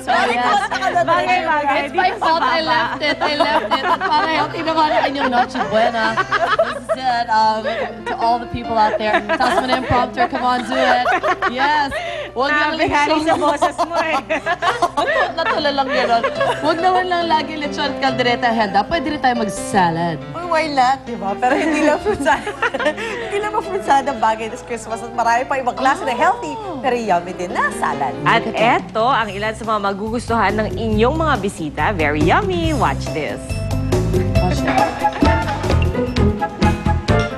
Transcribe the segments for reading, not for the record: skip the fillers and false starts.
So, yes. Bagay. It's my fault I left it. At para healthy naman ang inyong Noche Buena. This is it. To all the people out there. Taas mo na yung prompter. Come on, do it. Yes. Huwag lang Bihari sa boses mo eh. Natula lang gano'n. Huwag naman lang lagi lechon at kaldereta handa. Pwede rin tayo mag-salad. Oh, why not, di ba? Pero hindi lang fruitsada. Hindi lang fruitsada bagay this Christmas. At marami pa ibang klase na healthy, pero yummy din na salad. At eto ang ilan sa mga magugustuhan ng inyong mga bisita. Very yummy. Watch this.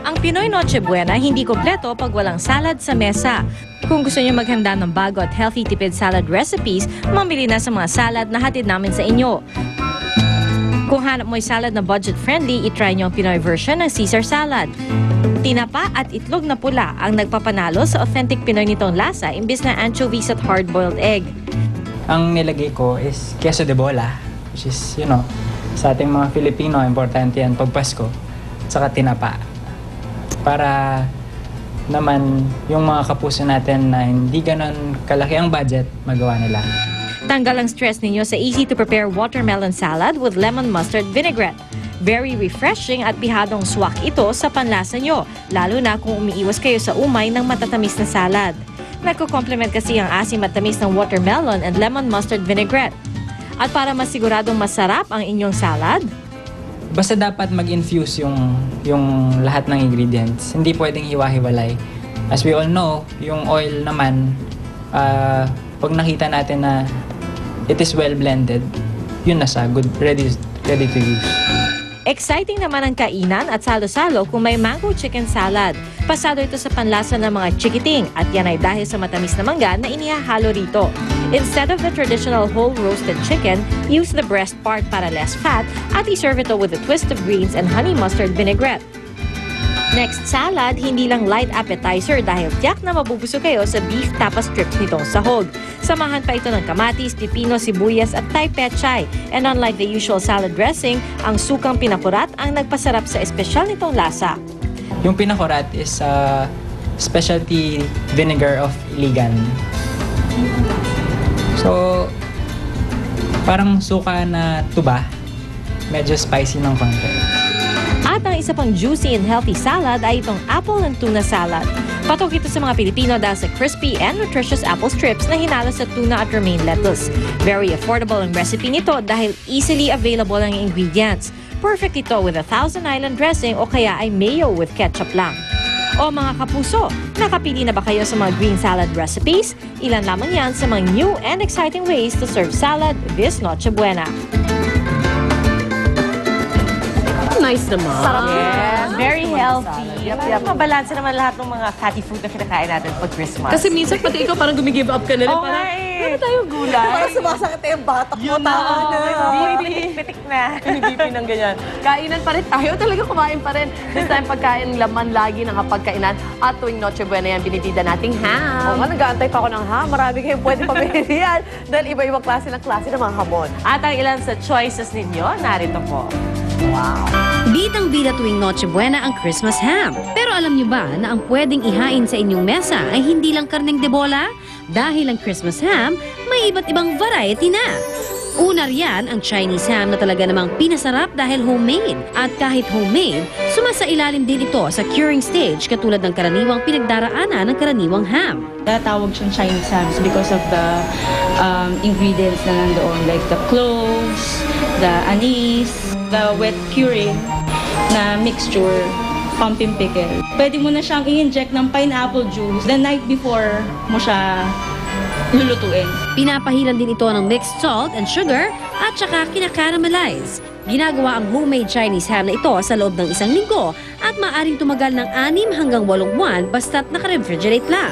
Ang Pinoy Noche Buena hindi kompleto pag walang salad sa mesa. Kung gusto niyo maghanda ng bago at healthy tipid salad recipes, mamili na sa mga salad na hatid namin sa inyo. Kung hanap mo'y salad na budget-friendly, itry niyo ang Pinoy version ng Caesar salad. Tinapa at itlog na pula ang nagpapanalo sa authentic Pinoy nitong lasa imbis na anchovies at hard-boiled egg. Ang nilagay ko is queso de bola, which is, sa ating mga Filipino, importante yan pag Pasko, saka tinapa. Para naman yung mga kapuso natin na hindi ganon kalaki ang budget, magawa nila. Tanggal ang stress ninyo sa easy-to-prepare watermelon salad with lemon mustard vinaigrette. Very refreshing at bihadong swak ito sa panlasa nyo, lalo na kung umiiwas kayo sa umay ng matatamis na salad. Nagko-complement kasi ang asim at tamis ng watermelon and lemon mustard vinaigrette. At para masiguradong masarap ang inyong salad, Basta dapat mag-infuse yung lahat ng ingredients. Hindi pwedeng hiwa-hiwalay. As we all know, yung oil naman, pag nakita natin na it is well blended, yun na siya, good, ready to use. exciting naman ang kainan at salo-salo kung may mango chicken salad. Pasado ito sa panlasa ng mga chikiting at yan ay dahil sa matamis na mangga na inihahalo rito. Instead of the traditional whole roasted chicken, use the breast part para less fat at iserve ito with a twist of greens and honey mustard vinaigrette. Next salad, hindi lang light appetizer dahil tiyak na mabubusog kayo sa beef tapas strips nitong sahog. Samahan pa ito ng kamatis, pipino, sibuyas at Thai pechay. And unlike the usual salad dressing, ang sukang pinakurat ang nagpasarap sa espesyal nitong lasa. Yung pinakurat is specialty vinegar of Iligan. So, parang suka na tuba, medyo spicy ng konti. At ang isa pang juicy and healthy salad ay itong apple and tuna salad. Patok ito sa mga Pilipino dahil sa crispy and nutritious apple strips na hinalo sa tuna at romaine lettuce. Very affordable ang recipe nito dahil easily available ang ingredients. Perfect ito with a Thousand Island dressing o kaya ay mayo with ketchup lang. O mga kapuso, nakapili na ba kayo sa mga green salad recipes? Ilan lamang yan sa mga new and exciting ways to serve salad this Noche Buena. Nice naman. Sarap. Yes, very healthy. Yep. Mabalanse naman lahat ng mga fatty food na kinakain natin pag Christmas. Kasi minsan pati ikaw parang gumigive up ka na rin. Oo nga eh. Tayo gulay. Parang sumasakit na yung batak mo. Tama na. Pitik na. Hindi pinang ganyan. Kainan pa rin tayo. Talaga kumain pa rin. This time pagkain, laman lagi ng kapagkainan. At tuwing Noche Buena yan, binibida nating ham. Oo nga, nag-aantay pa ako ng ham. Marami kayong pwede pamili yan. Dahil iba-ibang klase ng mga hamon. At ang ilan sa choices ninyo, narito po. Wow. Bidang-bida tuwing Noche Buena ang Christmas ham. Pero alam niyo ba na ang pwedeng ihain sa inyong mesa ay hindi lang karneng de bola? Dahil ang Christmas ham, may iba't ibang variety na. Una riyan ang Chinese ham na talaga namang pinasarap dahil homemade. At kahit homemade, sumasailalim din ito sa curing stage katulad ng karaniwang pinagdaraanan ng karaniwang ham. Natawag siyang Chinese hams because of the ingredients na nandoon, like the cloves, the anise, the wet curing na mixture, pumpkin pickle. Pwede mo na siyang i-inject ng pineapple juice the night before mo siya lulutuin. Pinapahilan din ito ng mixed salt and sugar at saka kinakaramelize. Ginagawa ang homemade Chinese ham na ito sa loob ng 1 linggo at maaaring tumagal ng 6 hanggang 8 buwan basta't naka-refrigerate lang.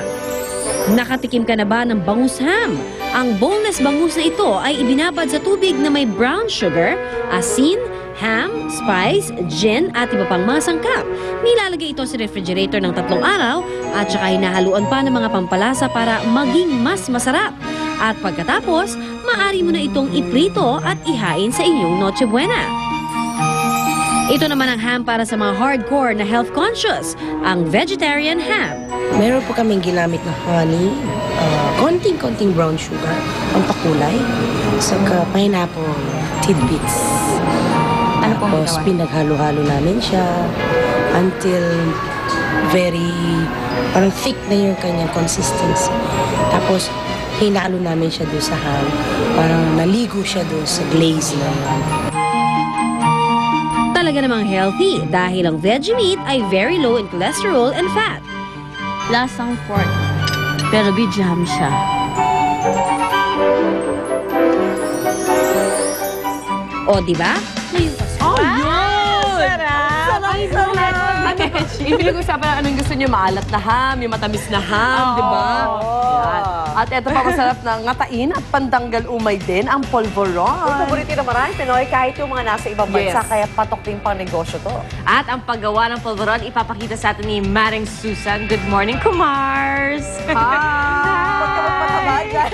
Nakatikim ka na ba ng bangus ham? Ang boneless bangus na ito ay ibinabad sa tubig na may brown sugar, asin, ham, spice, gin at iba pang mga sangkap. Nilalagay ito sa refrigerator ng 3 araw at saka hinahaluan pa ng mga pampalasa para maging mas masarap. At pagkatapos, maaari mo na itong iprito at ihain sa inyong Noche Buena. Ito naman ang ham para sa mga hardcore na health conscious, ang vegetarian ham. Meron po kaming ginamit na honey, konting-konting brown sugar, ang pakulay. saka pineapple tidbits. Ano pong Tapos ginawa? pinaghalo-halo namin siya until very parang thick na yung kanyang consistency. Tapos hinalo namin siya doon sa ham. Parang naligo siya doon sa glaze na yun. Talaga namang healthy dahil ang veggie meat ay very low in cholesterol and fat. Lasang pork. Pero bijam siya. O, di ba? Oh, yun! Sarap! Pinag-usapan na anong gusto niyo, maalat na ham, yung matamis na ham, di ba? Yan. At ito pa masarap na ngatain at pandanggal umay din, ang polvoron. Yung paborito na maraming Pinoy, kahit yung mga nasa ibang bansa, Yes. kaya patok din pang negosyo to. At ang paggawa ng polvoron, ipapakita sa atin ni Maring Susan. Good morning, Kumars! Huwag ka magpataba dyan.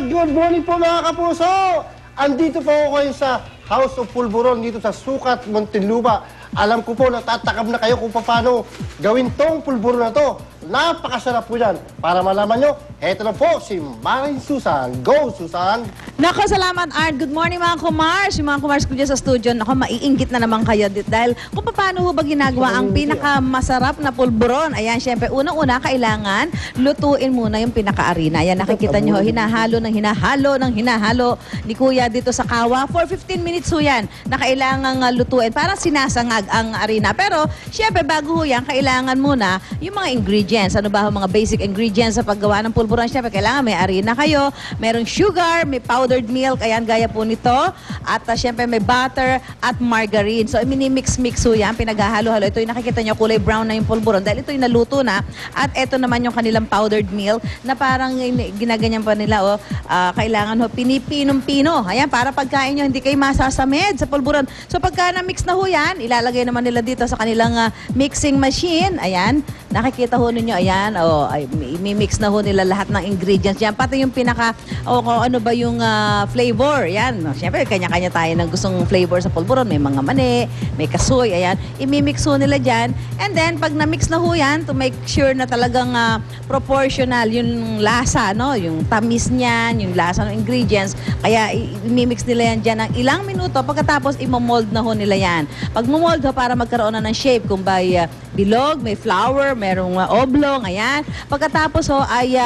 Good morning po mga kapuso! Andito po ako kayo sa House of Pulburon dito sa Sucat, Muntinlupa. Alam ko po, natatakam na kayo kung paano gawin tong pulburon na to. Napakasarap po yan. Para malaman nyo, eto na po si Maring Susan. Go, Susan! Nako, salamat, Art. Good morning, mga kumars. Yung mga kumars ko dyan sa studio, nako, maiinggit na naman kayo dahil kung paano ho ba ginagawa ang pinakamasarap na pulburon. Ayan, syempre, unang-una, kailangan lutuin muna yung pinaka-arena. Ayan, nakikita nyo, hinahalo ni Kuya dito sa kawa. For 15 minutes ho yan na kailangan lutuin. Parang sinasangag ang arena. Pero, syempre, bago ho yan, kailangan muna yung mga ingredients. Ano ba ho, mga basic ingredients sa paggawa ng pulburon? Syempre, kailangan may arena kayo, merong sugar, may powdered milk, ayan, gaya po nito. At syempre, may butter at margarine. So, mini-mix-mix ho yan, pinaghahalo-halo. Ito yung nakikita nyo, kulay brown na yung pulburon dahil ito yung naluto na. At ito naman yung kanilang powdered milk na parang ginaganyan pa nila, kailangan ho, pinipinong-pino. Ayan, para pagkain nyo, hindi kayo masasamid sa pulburon. So, pagka na-mix na ho yan, ilalagay naman nila dito sa kanilang mixing machine. Ayan, nakikita ho ninyo, ayan, i-mix na ho nila lahat ng ingredients yan. Pati yung pinaka, ano ba yung flavor, yan. Siyempre, kanya-kanya tayo ng gustong flavor sa pulburon. May mga mani, may kasoy, ayan. I-mix ho nila dyan. And then, pag na-mix na ho yan, to make sure na talagang proportional yung lasa, no? Yung tamis niyan, yung lasa ng ingredients. Kaya, i-mix nila yan dyan ng ilang minuto. Pagkatapos, i-mold na ho nila yan. Pag mold ho, para magkaroon na ng shape, kung ba bilog, may flower, merong oblong, ayan. Pagkatapos ho, ay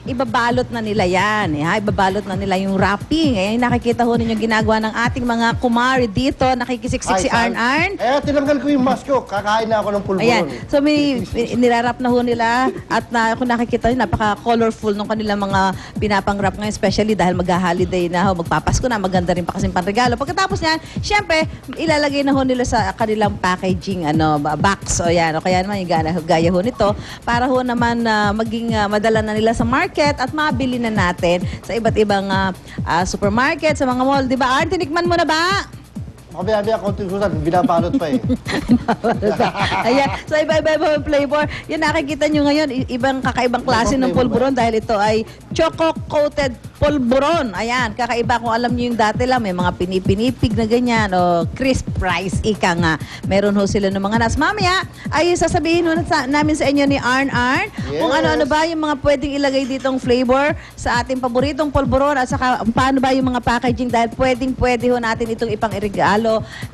ibabalot na nila yan. Ibabalot na nila yung wrapping. Ayan, nakikita ho ninyo ginagawa ng ating mga kumari dito. Nakikisiksik si Arn-Arn. Tinanggal ko yung mask ko. Kakain na ako ng pulburon. Ayan. So, may nirarap na ho nila. At kung nakikita nyo, napaka-colorful ng kanilang mga pinapang-wrap ngayon. Especially dahil mag-holiday na ho. Magpapasko na. Maganda rin pa kasing panregalo. Pagkatapos yan, syempre, ilalagay na ho nila sa kanilang packaging box. O yan. O kaya naman yung gaya ho nito. Para ho naman maging madala na nila sa market at mabili na natin sa iba't ibang supermarket, sa mga mall. Di ba, Arn? Tinikman mo na ba? Mabaya-baya konting Susan, binabalot pa eh. Ayan. So, iba-iba yung flavor. Yan, nakikita nyo ngayon, ibang kakaibang klase ng pulburon dahil ito ay choco-coated pulburon. Ayan, kakaiba kung alam nyo yung dati lang, may mga pinipinipig na ganyan o crisp rice, ika nga. Meron ho sila ng mga nas. Mamaya, ay sasabihin ho namin sa inyo ni Arn-Arn kung ano-ano ba yung mga pwedeng ilagay ditong flavor sa ating paboritong pulburon at saka paano ba yung mga packaging dahil pwede ho natin itong ipang-irigalo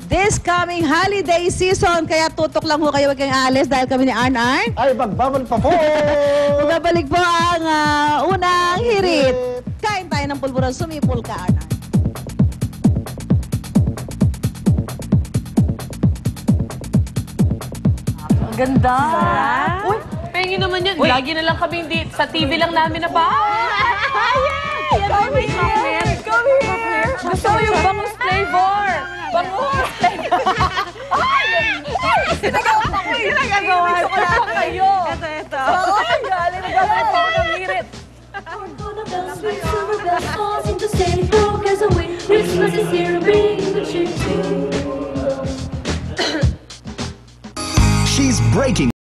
this coming holiday season. Kaya tutok lang ho kayo, wag kayong alis dahil kami ni Arn-Arn. Ay, magbabalik pa po! Magbabalik po ang unang hirit. Kain tayo ng pulburon. Sumipol ka, Arn-Arn. Ang ganda. Uy, pengi naman yan. Lagi na lang kami sa TV lang namin na ba? Yan, may chocolate. Gusto mo yung